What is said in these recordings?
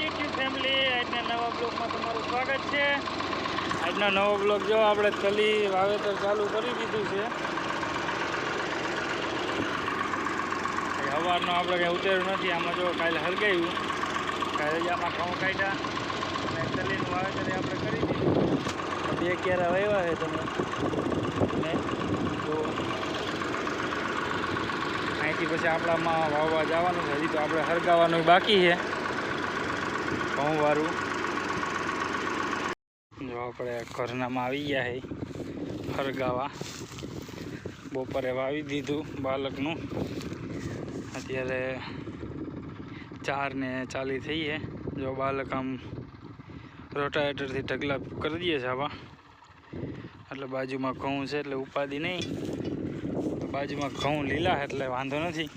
YouTube family, આજના નવા બ્લોગમાં તમારું સ્વાગત છે। આજનો નવો બ્લોગ જો આપણે તલી વાવેતર ચાલુ કરી દીધું છે। સવારનો આપણે કંઈ ઉતર્યું નથી, આમાં જો કાલે હરગાવ્યું, કાલે આમાં ઘઉં કાઢ્યા અને તલીનું વાવેતર આપણે કરી દીધું। બે ક્યારા વાવ્યા છે તમે ને તો અહીંથી પછી આપણામાં વાવવા જવાનું છે। હજી તો આપણે હરગાવાનું બાકી છે ઘઉંવાળું। જો આપણે ઘરનામાં આવી ગયા છે હરગાવા। બપોરે વાવી દીધું બાલકનું, અત્યારે 4:40 થઈ છે। જો બાલક આમ રોટાવેટરથી ઢગલા કરી દઈએ છે આવા, એટલે બાજુમાં ઘઉં છે એટલે ઉપાધિ નહીં। બાજુમાં ઘઉં લીલા એટલે વાંધો નથી।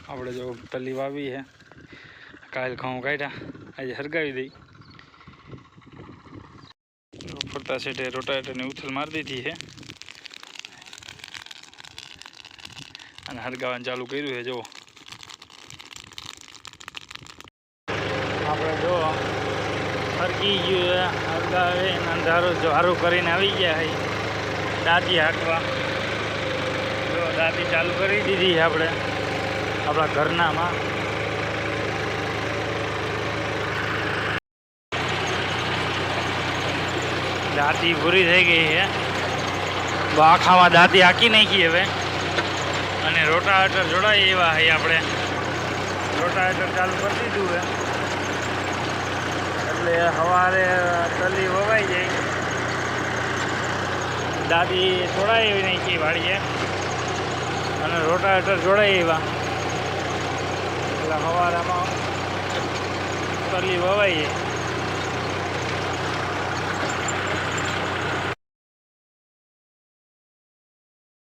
આપણે જો તલી વાવી છે, કાલ ઘઉં કાઢ્યા, આજે હરગાવી દઈ। ફરતા સેટે રોટાવેટરની ઉથલ મારી દીધી છે અને હરગાવાનું ચાલુ કર્યું છે। જો આપણે જો હરગી ગયું હરગાવે અંધારો જો હારું કરીને આવી ગયા છે દાંતી હાંકવા। જો દાંતી ચાલુ કરી દીધી છે આપણે આપણા ઘરનામાં। દાંતી પૂરી થઈ ગઈ છે, આખામાં દાંતી હાંકી નાખી હવે, અને રોટાવેટર જોડાય એવા છે આપણે। રોટાવેટર ચાલુ કરી દીધું છે એટલે સવારે તલી વવાઈ જાય, દાદી થોડાય એવી નાખી વાળીએ અને રોટાવેટર જોડાય એવા, એટલે સવારમાં તલી વવાઈ જાય।